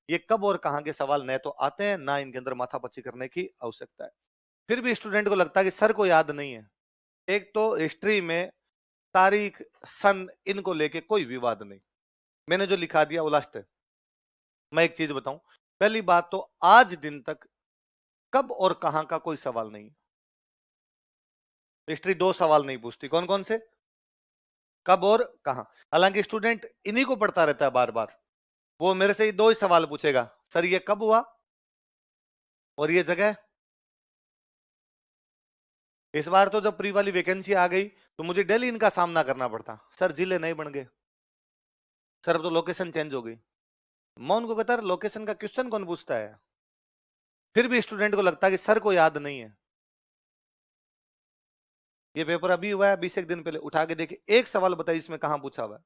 ये कब और कहाँ के सवाल न तो आते हैं, ना इनके अंदर माथापच्ची करने की आवश्यकता है। फिर भी स्टूडेंट को लगता है कि सर को याद नहीं है। एक तो हिस्ट्री में तारीख, सन, इनको लेके कोई विवाद नहीं। मैंने जो लिखा दिया वो लास्ट है। मैं एक चीज बताऊं, पहली बात तो आज दिन तक कब और कहां का कोई सवाल नहीं है। हिस्ट्री दो सवाल नहीं पूछती। कौन कौन से? कब और कहां। हालांकि स्टूडेंट इन्हीं को पढ़ता रहता है बार बार। वो मेरे से दो ही सवाल पूछेगा, सर ये कब हुआ और ये जगह। इस बार तो जब प्री वाली वैकेंसी आ गई तो मुझे डेली इनका सामना करना पड़ता, सर जिले नहीं बन गए, सर अब तो लोकेशन चेंज हो गई। मैं उनको कहता लोकेशन का क्वेश्चन कौन पूछता है। फिर भी स्टूडेंट को लगता है कि सर को याद नहीं है। ये पेपर अभी हुआ है 20 एक दिन पहले, उठा के देखिए, एक सवाल बताइए इसमें कहां पूछा हुआ है।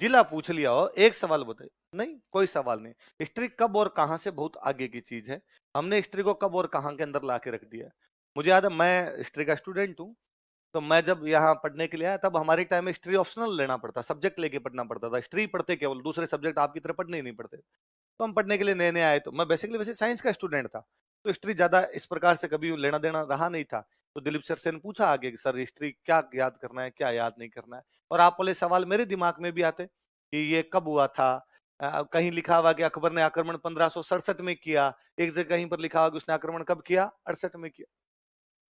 जिला पूछ लिया हो, एक सवाल बताइए, नहीं कोई सवाल नहीं। हिस्ट्री कब और कहां से बहुत आगे की चीज है। हमने हिस्ट्री को कब और कहां के अंदर ला के रख दिया है। मुझे याद है, मैं हिस्ट्री का स्टूडेंट हूं, तो मैं जब यहाँ पढ़ने के लिए आया तब हमारे टाइम में हिस्ट्री ऑप्शनल लेना पड़ता, सब्जेक्ट लेके पढ़ना पड़ता था। हिस्ट्री पढ़ते केवल, दूसरे सब्जेक्ट आपकी तरह पढ़ने ही नहीं पड़ते। तो हम पढ़ने के लिए नए नए आए, तो मैं बेसिकली वैसे साइंस का स्टूडेंट था, तो हिस्ट्री ज्यादा इस प्रकार से कभी लेना देना रहा नहीं था। तो दिलीप सर से पूछा आगे कि सर हिस्ट्री क्या याद करना है, क्या याद नहीं करना है। और आप वाले सवाल मेरे दिमाग में भी आते कि ये कब हुआ था। कहीं लिखा हुआ कि अकबर ने आक्रमण 1567 में किया, एक जगह कहीं पर लिखा हुआ कि उसने आक्रमण कब किया, 68 में किया।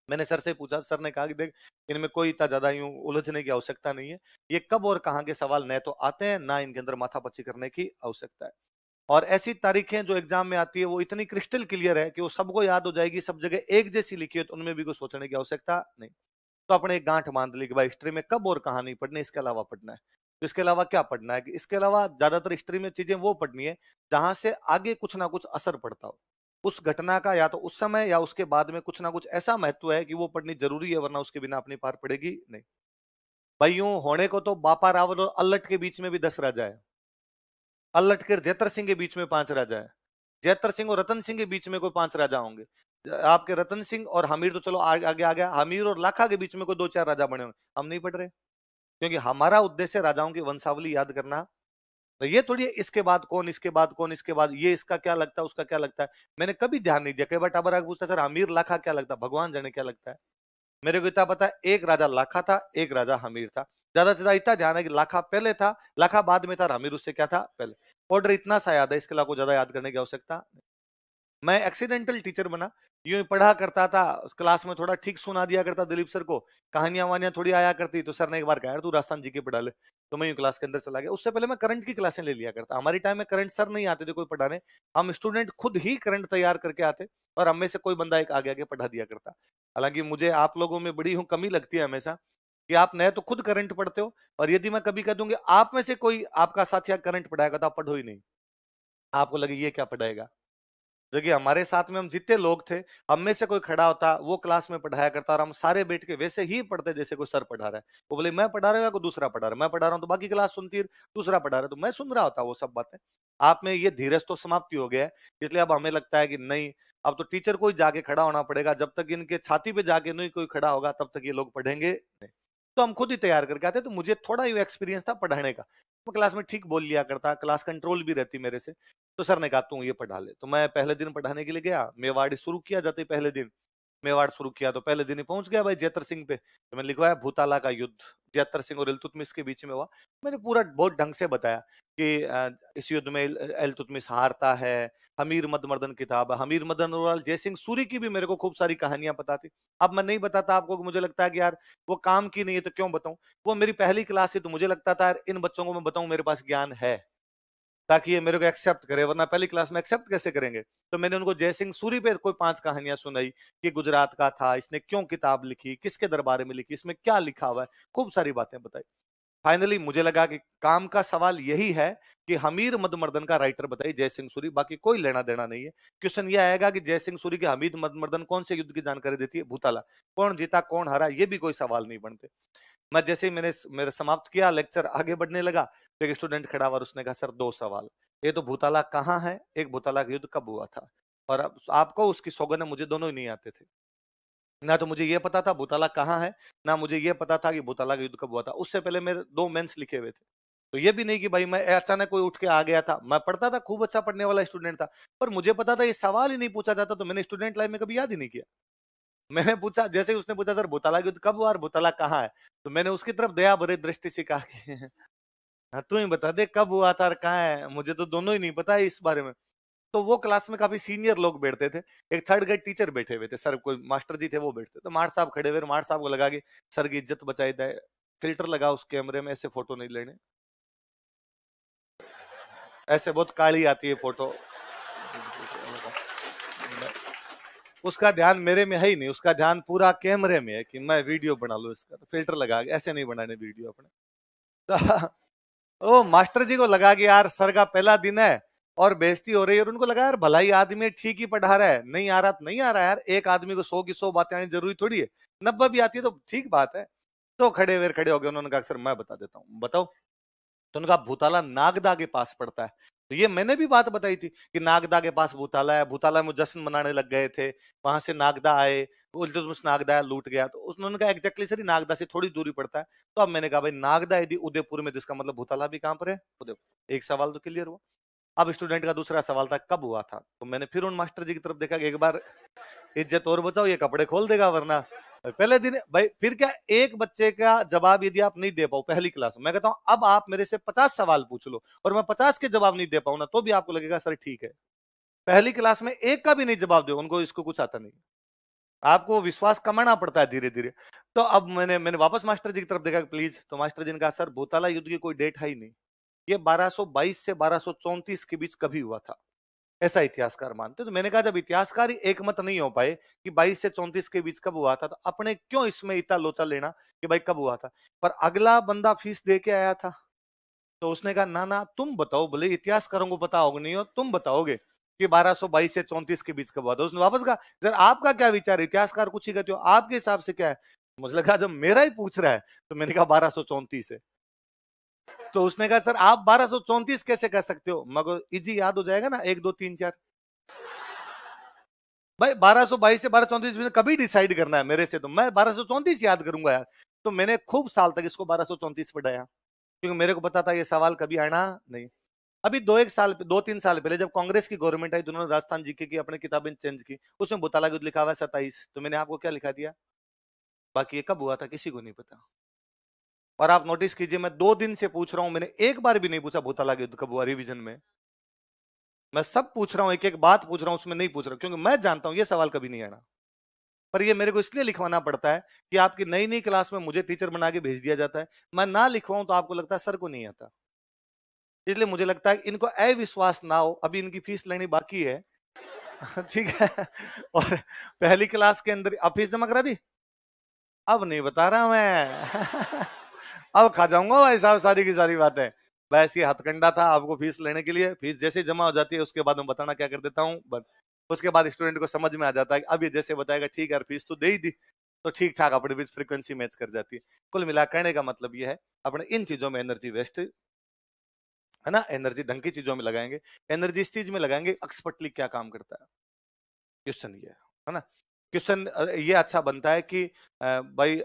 मैंने सर से पूछा, सर ने कहा कि देख, इनमें कोई इतना ज्यादा यूं उलझने की आवश्यकता नहीं है। ये कब और कहां के सवाल न तो आते हैं, ना इनके अंदर माथापच्ची करने की आवश्यकता है। और ऐसी तारीखें जो एग्जाम में आती है वो इतनी क्रिस्टल क्लियर है कि वो सबको याद हो जाएगी, सब जगह एक जैसी लिखी है, तो उनमें भी कुछ सोचने की आवश्यकता नहीं। तो अपने एक गांठ बांध ली कि भाई हिस्ट्री में कब और कहां नहीं पढ़नी, इसके अलावा पढ़ना है। तो इसके अलावा क्या पढ़ना है कि इसके अलावा ज्यादातर हिस्ट्री में चीजें वो पढ़नी है जहां से आगे कुछ ना कुछ असर पड़ता हो उस घटना का, या तो उस समय या उसके बाद में कुछ ना कुछ ऐसा महत्व है कि वो पढ़नी जरूरी है, वरना उसके बिना अपनी पार पड़ेगी नहीं। भाई यूं होने को तो बापा रावल और अल्लट के बीच में भी 10 राजा है, अल्लट के जैतर सिंह के बीच में 5 राजा है, जैतर सिंह और रतन सिंह के बीच में कोई 5 राजा होंगे। आपके रतन सिंह और हमीर तो चलो आगे आगे आ गया, हमीर और लाखा के बीच में कोई 2 4 राजा बने होंगे, हम नहीं पढ़ रहे, क्योंकि हमारा उद्देश्य राजाओं की वंशावली याद करना। तो ये थोड़ी है इसके बाद कौन, इसके बाद कौन, इसके बाद ये, इसका क्या लगता है, उसका क्या लगता है। मैंने कभी ध्यान नहीं दिया। कई बार टाबर आके पूछता, सर हमीर लाखा क्या लगता है, भगवान जाने क्या लगता है। मेरे को इतना पता है, एक राजा लाखा था, एक राजा हमीर था। ज्यादा से ज्यादा इतना ध्यान है कि लाखा पहले था, लाखा बाद में था, और हमीर उससे क्या था, पहले। ऑर्डर इतना सा याद है, इसके अलावा ज्यादा याद करने की आवश्यकता। मैं एक्सीडेंटल टीचर बना, यूं ही पढ़ा करता था, क्लास में थोड़ा ठीक सुना दिया करता दिलीप सर को, कहानियां वानियां थोड़ी आया करती, तो सर ने एक बार कहा, यार तू राजस्थान जी के पढ़ा ले। तो मैं यूं क्लास के अंदर चला गया। उससे पहले मैं करंट की क्लासें ले लिया करता। हमारी टाइम में करंट सर नहीं आते थे कोई पढ़ाने, हम स्टूडेंट खुद ही करंट तैयार करके आते, और हम में से कोई बंदा एक आगे आगे पढ़ा दिया करता। हालांकि मुझे आप लोगों में बड़ी हूं कमी लगती है हमेशा, कि आप नए तो खुद करंट पढ़ते हो, और यदि मैं कभी कह दूंगी आप में से कोई आपका साथी करंट पढ़ाएगा, तो आप पढ़ो ही नहीं। आपको लगे ये क्या पढ़ाएगा। देखिए हमारे साथ में हम जितने लोग थे, हम में से कोई खड़ा होता, वो क्लास में पढ़ाया करता, और हम सारे बैठ के वैसे ही पढ़ते जैसे कोई सर पढ़ा रहा है। वो बोले मैं पढ़ा रहा हूँ या कोई दूसरा पढ़ा रहा है, मैं पढ़ा रहा हूँ तो बाकी क्लास सुनती है, दूसरा पढ़ा रहा है तो मैं सुन रहा होता, वो सब बातें। आप में ये धीरज तो समाप्ति हो गया है, इसलिए अब हमें लगता है कि नहीं, अब तो टीचर को ही जाके खड़ा होना पड़ेगा। जब तक इनके छाती पे जाके नहीं कोई खड़ा होगा, तब तक ये लोग पढ़ेंगे नहीं। तो हम खुद ही तैयार करके आते। तो मुझे थोड़ा ही एक्सपीरियंस था पढ़ाने का, मैं क्लास में ठीक बोल लिया करता, क्लास कंट्रोल भी रहती मेरे से। तो सर ने कहा तू ये पढ़ा ले। तो मैं पहले दिन पढ़ाने के लिए गया, मेवाड़ शुरू किया, जाते ही पहले दिन मेवाड़ शुरू किया, तो पहले दिन ही पहुंच गया भाई जैतर सिंह पे। तो मैंने लिखवाया भूताला का युद्ध जैतर सिंह और इल्तुतमिश के बीच में हुआ। मैंने पूरा बहुत ढंग से बताया कि इस युद्ध में इल्तुतमिश हारता है, हमीर मदमर्दन किताब है, हमीर मदन और जयसिंह सूरी की भी मेरे को खूब सारी कहानियां पता थी। अब मैं नहीं बताता आपको कि मुझे लगता है कि यार वो काम की नहीं है, तो क्यों बताऊं। वो मेरी पहली क्लास थी, तो मुझे लगता था यार इन बच्चों को मैं बताऊं मेरे पास ज्ञान है, ताकि ये मेरे को एक्सेप्ट करे, वरना पहली क्लास में एक्सेप्ट कैसे करेंगे। तो मैंने उनको जयसिंह सूरी पे कोई 5 कहानियां सुनाई कि गुजरात का था, इसने क्यों किताब लिखी, किसके दरबार में लिखी, इसमें क्या लिखा हुआ है, खूब सारी बातें बताई। फाइनली मुझे लगा कि काम का सवाल यही है कि हमीर मदमर्दन का राइटर बताइए जयसिंह सूरी, बाकी कोई लेना देना नहीं है। क्वेश्चन ये आएगा कि जयसिंह सूरी के हमीर मदमर्दन कौन से युद्ध की जानकारी देती है, भूताला, कौन जीता कौन हारा, ये भी कोई सवाल नहीं बनते। मैं जैसे ही मैंने मेरे समाप्त किया, लेक्चर आगे बढ़ने लगा, तो एक स्टूडेंट खड़ा हुआ, उसने कहा सर 2 सवाल, ये तो भूताला कहाँ है, एक भूताला का युद्ध कब हुआ था। और अब आपको उसकी सौगंध है, मुझे दोनों ही नहीं आते थे। ना तो मुझे ये पता था भूताला कहाँ है, ना मुझे ये पता था कि भूताला का युद्ध कब हुआ था। उससे पहले मेरे 2 मेंस लिखे हुए थे, तो ये भी नहीं कि भाई मैं अचानक कोई उठ के आ गया था। मैं पढ़ता था, खूब अच्छा पढ़ने वाला स्टूडेंट था, पर मुझे पता था ये सवाल ही नहीं पूछा जाता, तो मैंने स्टूडेंट लाइफ में कभी याद ही नहीं किया। मैंने पूछा, जैसे ही उसने पूछा सर भूताला युद्ध कब हुआ और भूताला कहाँ है, तो मैंने उसकी तरफ दया भरी दृष्टि से कहा कि हाँ तू ही बता दे कब हुआ था और कहाँ है, मुझे तो दोनों ही नहीं पता है इस बारे में। तो वो क्लास में काफी सीनियर लोग बैठते थे, एक थर्ड ग्रेड टीचर बैठे हुए थे, सर कोई मास्टर जी थे वो बैठते, तो मार साहब खड़े हुए, मार साहब को लगा कि सर की इज्जत बचाई जाए, फिल्टर लगा उस कैमरे में, ऐसे फोटो नहीं लेने, ऐसे बहुत काली आती है फोटो। उसका ध्यान मेरे में है ही नहीं, उसका ध्यान पूरा कैमरे में है कि मैं वीडियो बना लूं इसका, तो फिल्टर लगा के ऐसे नहीं बनाने वीडियो अपने। तो ओ मास्टर जी को लगा कि यार सर का पहला दिन है और बेइज्जती हो रही है, और उनको लगा यार भलाई आदमी ठीक ही पढ़ा रहा है, नहीं आ रहा तो नहीं आ रहा है यार, एक आदमी को 100 की 100 बातें आनी जरूरी थोड़ी है, 90 भी आती है तो ठीक बात है। तो खड़े हो गए, उन्होंने कहा सर मैं बता देता हूँ, बताओ। तो उनका भूताला नागदा के पास पड़ता है। तो ये मैंने भी बात बताई थी कि नागदा के पास भूताला है, भूताला में जश्न मनाने लग गए थे, वहां से नागदा आए, उस नागदा लूट गया, तो उन्होंने कहा एग्जैक्टली सर नागदा से थोड़ी दूरी पड़ता है। तो अब मैंने कहा भाई नागदा यदि उदयपुर में, तो इसका मतलब भूताला भी कहां पर है, उदयपुर। एक सवाल तो क्लियर हुआ। अब स्टूडेंट का दूसरा सवाल था कब हुआ था, तो मैंने फिर उन मास्टर जी की तरफ देखा कि एक बार इज्जत और बचाओ, ये कपड़े खोल देगा वरना पहले दिन भाई। फिर क्या, एक बच्चे का जवाब यदि आप नहीं दे पाओ पहली क्लास में, मैं कहता हूं अब आप मेरे से 50 सवाल पूछ लो और मैं 50 के जवाब नहीं दे पाऊं ना, तो भी आपको लगेगा सर ठीक है। पहली क्लास में एक का भी नहीं जवाब दो, उनको इसको कुछ आता नहीं, आपको विश्वास कमाना पड़ता है धीरे धीरे। तो अब मैंने वापस मास्टर जी की तरफ देखा प्लीज, तो मास्टर जी ने कहा सर भूताला युद्ध की कोई डेट है ही नहीं, ये 1222 से 1234 के बीच कभी हुआ था, ऐसा इतिहासकार मानते। तो मैंने कहा जब इतिहासकार ही एक मत नहीं हो पाए कि 22 से 34 के बीच कब हुआ था, तो अपने क्यों इसमें इतना लोचा लेना कि भाई कब हुआ था। पर अगला बंदा फीस दे के आया था, तो उसने कहा ना ना तुम बताओ, बोले इतिहासकारों को पता होगा नहीं हो, तुम बताओगे कि 1222 से 34 के बीच कब हुआ था। उसने वापस कहा सर आपका क्या विचार है, इतिहासकार कुछ ही कहते हो, आपके हिसाब से क्या है। मुझे लगा जब मेरा ही पूछ रहा है, तो मैंने कहा 1234 है। तो उसने कहा सर आप 1234 कैसे कह सकते हो, मगर इजी याद हो जाएगा ना 1 2 3 4। भाई 1222 से 1234 में कभी डिसाइड करना है मेरे से, तो मैं 1234 याद करूंगा यार। तो मैंने खूब साल तक इसको 1234 पढ़ाया, क्योंकि मेरे को पता था ये सवाल कभी आना नहीं। अभी 2-3 साल पहले जब कांग्रेस की गवर्नमेंट आई, तो उन्होंने राजस्थान जीके की अपनी किताबें चेंज की, उसमें भूताला युद्ध लिखा हुआ है 27, तो मैंने आपको क्या लिखा दिया, बाकी ये कब हुआ था किसी को नहीं पता। और आप नोटिस कीजिए मैं 2 दिन से पूछ रहा हूं, मैंने एक बार भी नहीं पूछा भूताला युद्ध कब हुआ रिविजन में। मैं सब पूछ रहा हूं, एक एक बात पूछ रहा हूं, उसमें नहीं पूछ रहा, क्योंकि मैं जानता हूं ये सवाल कभी नहीं आना। पर ये मेरे को इसलिए लिखवाना पड़ता है कि आपकी नई नई क्लास में मुझे टीचर बना के भेज दिया जाता है, मैं ना लिखवाऊं तो आपको लगता है सर को नहीं आता। इसलिए मुझे लगता है इनको अविश्वास ना हो, अभी इनकी फीस लेनी बाकी है। ठीक है। और पहली क्लास के अंदर अब फीस जमा करा दी, अब नहीं बता रहा मैं। अब खा जाऊंगा भाई साहब सारी की सारी बातें। बस ये हथकंडा था आपको फीस लेने के लिए, फीस जैसे जमा हो जाती है उसके बाद मैं बताना क्या कर देता हूँ बस। उसके बाद स्टूडेंट को समझ में आ जाता है कि अब ये जैसे बताएगा ठीक है यार फीस तो दे ही दी, तो ठीक ठाक अपने बीच फ्रीक्वेंसी मैच कर जाती है। कुल मिला कहने का मतलब ये है, अपने इन चीजों में एनर्जी वेस्ट है ना, एनर्जी ढंग की चीजों में लगाएंगे, एनर्जी इस चीज में लगाएंगे एक्सपर्टली क्या काम करता है। क्वेश्चन ये है ना, क्वेश्चन ये अच्छा बनता है कि भाई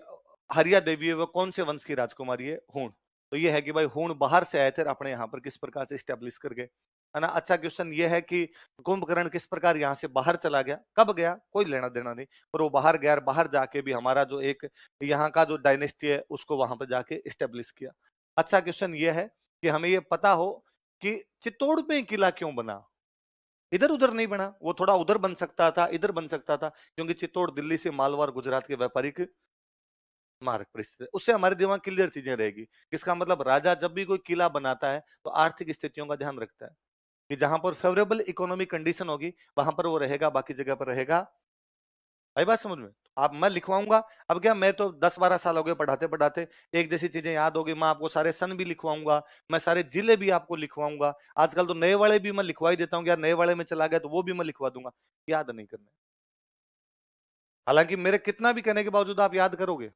हरिया देवी है वो कौन से वंश की राजकुमारी है, हूण। तो ये है कि भाई हूण बाहर से आए थे अपने यहाँ पर किस प्रकार से स्टेब्लिश कर गए, है ना। अच्छा क्वेश्चन ये है कि कुंभकर्ण किस प्रकार यहाँ से बाहर चला गया, कब गया कोई लेना देना नहीं, पर वो बाहर गया, बाहर जाके भी हमारा जो एक यहाँ का जो डायनेस्टी है उसको वहां पर जाके स्टेब्लिश किया। अच्छा क्वेश्चन ये है कि हमें ये पता हो कि चित्तौड़ में किला क्यों बना, इधर उधर नहीं बना, वो थोड़ा उधर बन सकता था इधर बन सकता था, क्योंकि चित्तौड़ दिल्ली से मालवा गुजरात के व्यापारिक मार्ग पर स्थित है। उससे हमारे दिमाग क्लियर चीजें रहेगी, इसका मतलब राजा जब भी कोई किला बनाता है तो आर्थिक स्थितियों का ध्यान रखता है कि जहां पर फेवरेबल इकोनॉमिक कंडीशन होगी वहां पर वो रहेगा, बाकी जगह पर रहेगा। आई बात समझ में। आप मैं लिखवाऊंगा, अब क्या मैं तो 10-12 साल हो गए पढ़ाते पढ़ाते, एक जैसी चीजें याद होगी, मैं आपको सारे सन भी लिखवाऊंगा, मैं सारे जिले भी आपको लिखवाऊंगा, आजकल तो नए वाले भी मैं लिखवा ही देता हूँ, यार नए वाले में चला गया तो वो भी मैं लिखवा दूंगा, याद नहीं करना। हालांकि मेरे कितना भी कहने के बावजूद आप याद करोगे,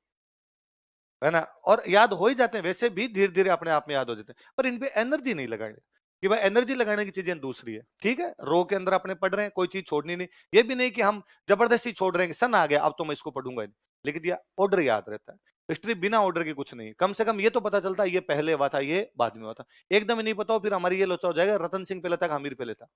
है ना, और याद हो ही जाते हैं वैसे भी, धीरे धीरे अपने आप में याद हो जाते हैं, पर इन पे एनर्जी नहीं लगाएंगे कि भाई एनर्जी लगाने की चीजें दूसरी है। ठीक है रो के अंदर अपने पढ़ रहे हैं, कोई चीज छोड़नी नहीं, ये भी नहीं कि हम जबरदस्ती छोड़ रहे हैं कि सन आ गया अब तो मैं इसको पढ़ूंगा ही नहीं, लेकिन यह ऑर्डर याद रहता है। हिस्ट्री बिना ऑर्डर के कुछ नहीं, कम से कम ये तो पता चलता है ये पहले हुआ था, ये बाद में हुआ था। एकदम ही नहीं पता हो, फिर हमारी ये लोचा हो जाएगा रतन सिंह पहले था, हमीर पहले था।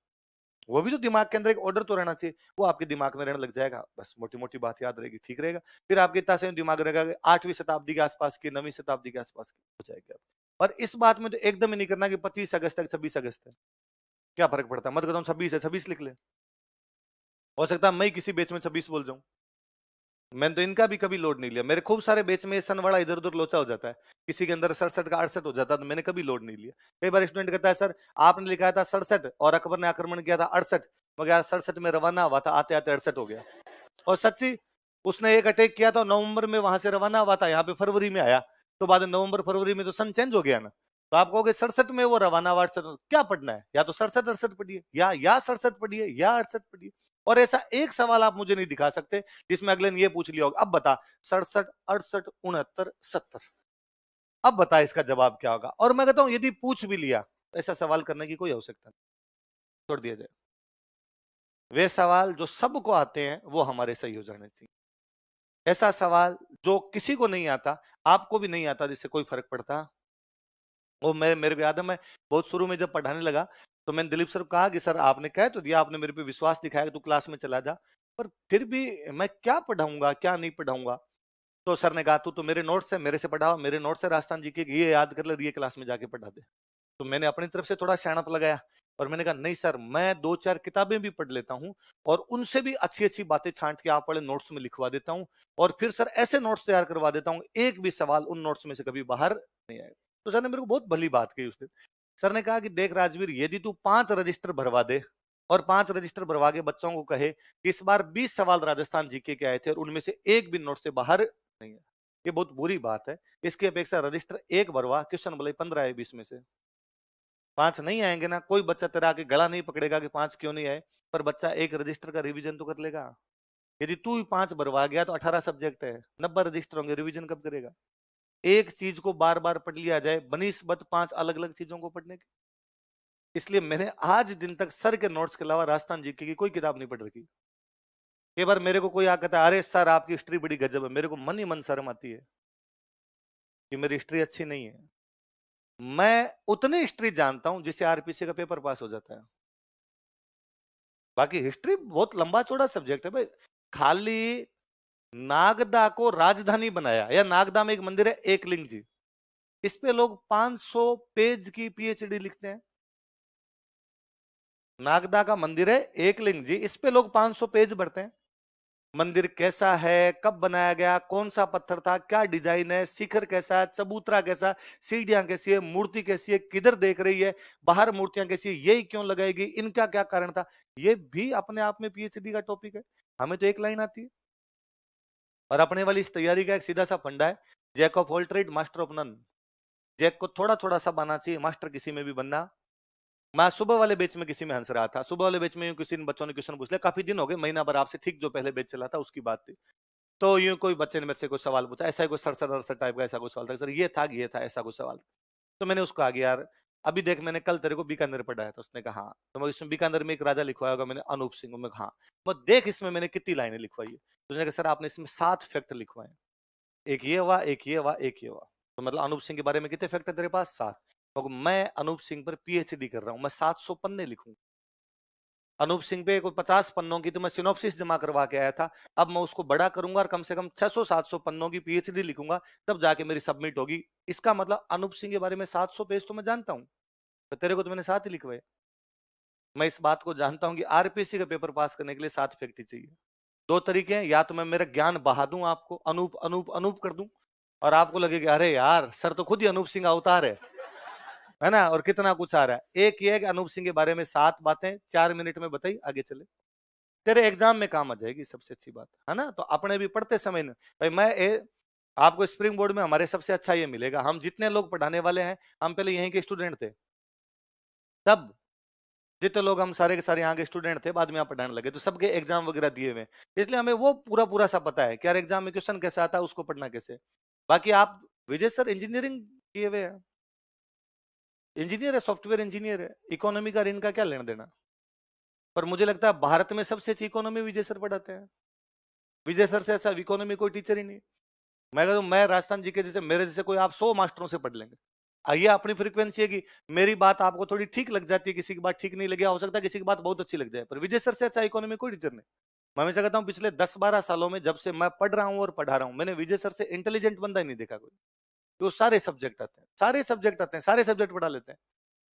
वो भी तो दिमाग के अंदर एक ऑर्डर तो रहना चाहिए, वो आपके दिमाग में रहने लग जाएगा, बस मोटी मोटी बात याद रहेगी, ठीक रहेगा। फिर आपके इतना से दिमाग रहेगा 8वीं शताब्दी के आसपास की, 9वीं शताब्दी के आसपास की हो जाएगी आप। और इस बात में तो एकदम ही नहीं करना कि 25 अगस्त तक 26 अगस्त है, क्या फर्क पड़ता है, मत कहता हूँ 26 है 26 लिख ले, हो सकता है मैं किसी बेच में 26 बोल जाऊं। मैंने तो इनका भी कभी लोड नहीं लिया, मेरे खूब सारे बेच में सन वाला इधर उधर लोचा हो जाता है, किसी के अंदर 67 का 68 हो जाता है, तो मैंने कभी लोड नहीं लिया। कई बार स्टूडेंट कहता है सर आपने लिखा था 67 और अकबर ने आक्रमण किया था 68, मगर यार 67 में रवाना हुआ था, आते आते 68 हो गया। और सच्ची उसने एक अटैक किया था नवंबर में, वहां से रवाना हुआ था, यहाँ पे फरवरी में आया, तो बाद नवंबर फरवरी में तो सन चेंज हो गया ना। तो आप कहोगे 67 में वो रवाना हुआ, क्या पढ़ना है, या तो 67 68 पढ़िए, या 67 पढ़िए या 68 पढ़िए। और ऐसा एक सवाल आप मुझे नहीं दिखा सकते जिसमें अगले ने ये पूछ लिया होगा अब बता 67 68 69 70, अब बता इसका जवाब क्या होगा। और मैं कहता हूं यदि पूछ भी लिया ऐसा सवाल करने की कोई आवश्यकता नहीं, छोड़ दिया जाए। वे सवाल जो सबको आते हैं वो हमारे सही हो जाने चाहिए। ऐसा सवाल जो किसी को नहीं आता, आपको भी नहीं आता, जिससे कोई फर्क पड़ता। वो मेरे को याद है, मैं बहुत शुरू में जब पढ़ाने लगा तो मैंने दिलीप सर को कहा कि सर आपने कह तो दिया, आपने मेरे पे विश्वास दिखाया कि तू क्लास में चला जा, पर फिर भी मैं क्या पढ़ाऊंगा क्या नहीं पढ़ाऊंगा। तो सर ने कहा तू तो मेरे नोट्स है, मेरे से पढ़ाओ, मेरे नोट्स है राजस्थान जी के, ये याद कर ले, ये क्लास में जाके पढ़ा दे। तो मैंने अपनी तरफ से थोड़ा सियाणप लगाया और मैंने कहा नहीं सर मैं 2-4 किताबें भी पढ़ लेता हूं और उनसे भी अच्छी अच्छी बातें छांट के आप वाले नोट्स में लिखवा देता हूं, और फिर सर ऐसे नोट्स तैयार करवा देता हूं एक भी सवाल उन नोट्स में से कभी बाहर नहीं आएगा। तो सर ने मेरे को बहुत भली बात कही उस दिन। सर ने कहा कि देख राजवीर यदि तू 5 रजिस्टर भरवा दे और 5 रजिस्टर भरवा के बच्चों को कहे कि इस बार 20 सवाल राजस्थान जीके के आए थे और उनमें से एक भी नोट से बाहर नहीं है, ये बहुत बुरी बात है। इसकी अपेक्षा रजिस्टर एक भरवा, क्वेश्चन भले 15 है 20 में से 5 नहीं आएंगे ना, कोई बच्चा तेरा आके गला नहीं पकड़ेगा कि 5 क्यों नहीं आए, पर बच्चा एक रजिस्टर का रिवीजन तो कर लेगा। यदि तू 5 भरवा गया तो 18 सब्जेक्ट है, 90 रजिस्टर होंगे, रिवीजन कब करेगा। एक चीज को बार बार पढ़ लिया जाए बनिस्बत 5 अलग अलग चीजों को पढ़ने की। इसलिए मैंने आज दिन तक सर के नोट्स के अलावा राजस्थान जीके की कोई किताब नहीं पढ़ रखी। कई बार मेरे को कोई आकर अरे सर आपकी हिस्ट्री बड़ी गजब है, मेरे को मन ही मन शर्म आती है कि मेरी हिस्ट्री अच्छी नहीं है। मैं उतनी हिस्ट्री जानता हूं जिससे आरपीसी का पेपर पास हो जाता है, बाकी हिस्ट्री बहुत लंबा चौड़ा सब्जेक्ट है भाई। खाली नागदा को राजधानी बनाया, या नागदा में एक मंदिर है एकलिंग जी, इस पे लोग 500 पेज की पीएचडी लिखते हैं। नागदा का मंदिर है एकलिंग जी, इस पे लोग 500 पेज भरते हैं। मंदिर कैसा है, कब बनाया गया, कौन सा पत्थर था, क्या डिजाइन है, शिखर कैसा है, चबूतरा कैसा, सीढ़ियां कैसी है, मूर्ति कैसी है, किधर देख रही है, बाहर मूर्तियां कैसी है, यही क्यों लगाएगी, इनका क्या कारण था। ये भी अपने आप में पीएचडी का टॉपिक है। हमें तो एक लाइन आती है। और अपने वाली इस तैयारी का एक सीधा सा फंडा है, jack of all trade master of none. Jack को थोड़ा थोड़ा सा बनना चाहिए, मास्टर किसी में भी बनना। मैं सुबह वाले बैच में किसी में हंस रहा था, सुबह वाले बैच में किसी बच्चों ने क्वेश्चन पूछ लिया, काफी दिन हो गए, महीना भर आपसे, ठीक जो पहले बैच चला था उसकी बात थी। तो यूं कोई बच्चे ने मेरे से कोई सवाल पूछा, ऐसा कोई सड़सठ अड़सठ टाइप का ऐसा कोई सवाल था, सर ये था ऐसा कोई सवाल। तो मैंने उसको आगे यार अभी देख मैंने कल तेरे को बीकानेर पढ़ाया था, उसने कहा हाँ, तो मैं इसमें बीकानेर में एक राजा लिखवाया होगा मैंने अनूप सिंह, मैं हाँ, मैं देख इसमें मैंने कितनी लाइनें लिखवाई है। तो उसने कहा सर आपने इसमें 7 फैक्ट लिखवाए, एक ये हुआ एक ये हुआ एक ये हुआ, तो मतलब अनूप सिंह के बारे में कितने फैक्ट है तेरे पास 7। तो मैं अनूप सिंह पर पीएचडी कर रहा हूं, मैं 700 पन्ने लिखूंगा। अनूप सिंह पे कोई 50 पन्नों की तो मैं सिनॉप्सिस जमा करवा के आया था, अब मैं उसको बड़ा करूंगा और कम से कम 600-700 पन्नों की पीएचडी लिखूंगा, तब जाके मेरी सबमिट होगी। इसका मतलब अनूप सिंह के बारे में 700 पेज तो मैं जानता हूं, तो तेरे को तो मैंने 7 ही लिखवाए। मैं इस बात को जानता हूं कि आरपीसी का पेपर पास करने के लिए 7 फैक्ट ही चाहिए। 2 तरीके हैं, या तो मैं मेरा ज्ञान बहा दूं आपको, अनूप अनूप अनूप कर दूं, और आपको लगे कि अरे यार सर तो खुद ही अनूप सिंह अवतार है ना, और कितना कुछ आ रहा है। एक ये है कि अनूप सिंह के बारे में 7 बातें 4 मिनट में बताई, आगे चले, तेरे एग्जाम में काम आ जाएगी, सबसे अच्छी बात है ना। तो अपने भी पढ़ते समय न, भाई आपको स्प्रिंग बोर्ड में हमारे सबसे अच्छा ये मिलेगा, हम जितने लोग पढ़ाने वाले हैं हम पहले यहीं के स्टूडेंट थे, तब जितने लोग हम सारे के सारे यहाँ के स्टूडेंट थे, बाद में यहाँ पढ़ाने लगे, तो सबके एग्जाम वगैरह दिए हुए, इसलिए हमें वो पूरा पूरा सा पता है कि यार एग्जाम में क्वेश्चन कैसा आता है, उसको पढ़ना कैसे। बाकी आप विजय सर इंजीनियरिंग किए हुए हैं, इंजीनियर है, सॉफ्टवेयर इंजीनियर है, इकोनॉमी का इनका क्या लेना देना। पर मुझे लगता है भारत में सबसे अच्छी इकोनॉमी विजय सर पढ़ाते हैं, विजय सर से ऐसा इकोनॉमी कोई टीचर ही नहीं। मैं कहता हूं मैं राजस्थान जी के जैसे मेरे जैसे कोई आप 100 मास्टरों से पढ़ लेंगे। आइए अपनी फ्रीक्वेंसी है कि मेरी बात आपको थोड़ी ठीक लग जाती है, किसी की बात ठीक नहीं लगे, हो सकता है किसी की बात बहुत अच्छी लग जाए, पर विजय सर से अच्छा इकोनॉमी कोई टीचर नहीं। मैं हमेशा कहता हूं पिछले 10-12 सालों में जब से मैं पढ़ रहा हूं और पढ़ा रहा हूं, मैंने विजय सर से इंटेलिजेंट बंदा ही नहीं देखा कोई। तो सारे सब्जेक्ट आते हैं, सारे सब्जेक्ट आते हैं, सारे सब्जेक्ट पढ़ा लेते हैं।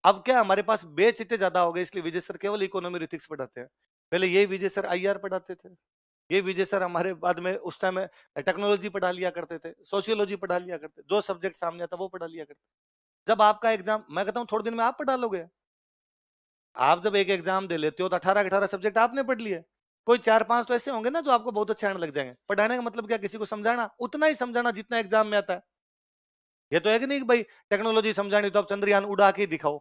अब क्या हमारे पास बेच इतने ज्यादा हो गए, इसलिए विजय सर केवल इकोनॉमी रिथिक्स पढ़ाते हैं। पहले ये विजय सर आईआर पढ़ाते थे, ये विजय सर हमारे बाद में उस टाइम टेक्नोलॉजी पढ़ा लिया करते थे, सोशियोलॉजी पढ़ा लिया करते, जो सब्जेक्ट सामने आता वो पढ़ा लिया करते। जब आपका एग्जाम, मैं कहता हूं थोड़े दिन में आप पढ़ा लोगे। आप जब एक एग्जाम दे लेते हो तो 18-18 सब्जेक्ट आपने पढ़ लिए। कोई 4-5 तो ऐसे होंगे ना जो आपको बहुत अच्छे आने लग जाएंगे। पढ़ाने का मतलब क्या, किसी को समझाना, उतना ही समझाना जितना एग्जाम में आता है। ये तो है कि नहीं कि भाई टेक्नोलॉजी समझानी तो आप चंद्रयान उड़ा के दिखाओ।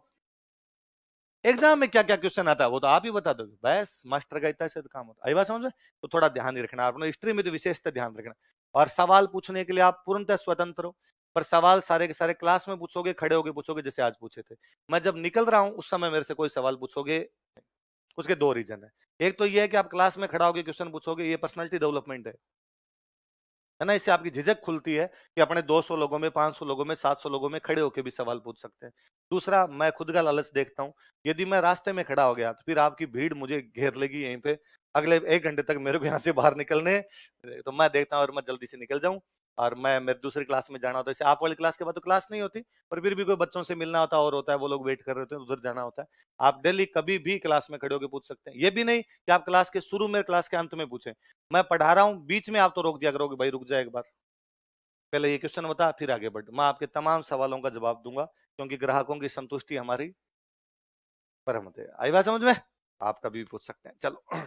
एग्जाम में क्या क्या क्वेश्चन आता है वो तो आप ही बता दोगे, बस मास्टर का इतना से तो काम होता है। आई बात समझ में? तो थोड़ा ध्यान ही रखना, आपने हिस्ट्री में तो विशेषता ध्यान रखना। और सवाल पूछने के लिए आप पूर्णतः स्वतंत्र हो, पर सवाल सारे के सारे क्लास में पूछोगे, खड़े होके पूछोगे, जैसे आज पूछे थे। मैं जब निकल रहा हूं उस समय मेरे से कोई सवाल पूछोगे, उसके दो रीजन है। एक तो ये है कि आप क्लास में खड़ा होकर क्वेश्चन पूछोगे, ये पर्सनालिटी डेवलपमेंट है ना, इससे आपकी झिझक खुलती है कि अपने 200 लोगों में, 500 लोगों में, 700 लोगों में खड़े होकर भी सवाल पूछ सकते हैं। दूसरा, मैं खुद का लालच देखता हूं, यदि मैं रास्ते में खड़ा हो गया तो फिर आपकी भीड़ मुझे घेर लेगी यहीं पे, अगले 1 घंटे तक मेरे को यहाँ से बाहर निकलने, तो मैं देखता हूँ और मैं जल्दी से निकल जाऊं। और मैं मेरे दूसरी क्लास में जाना होता है, जैसे आप वाली क्लास के बाद तो क्लास नहीं होती, पर फिर भी कोई बच्चों से मिलना होता है और होता है, वो लोग वेट कर रहे होते हैं, उधर जाना होता है। आप डेली कभी भी क्लास में खड़े होकर पूछ सकते हैं, ये भी नहीं कि आप क्लास के शुरू में, क्लास के अंत में पूछें। मैं पढ़ा रहा हूँ, बीच में आप तो रोक दिया करोगे, भाई रुक जाए एक बार, पहले ये क्वेश्चन बता फिर आगे बढ़। मैं आपके तमाम सवालों का जवाब दूंगा, क्योंकि ग्राहकों की संतुष्टि हमारी परम है। आई बात समझ में? आप कभी भी पूछ सकते हैं। चलो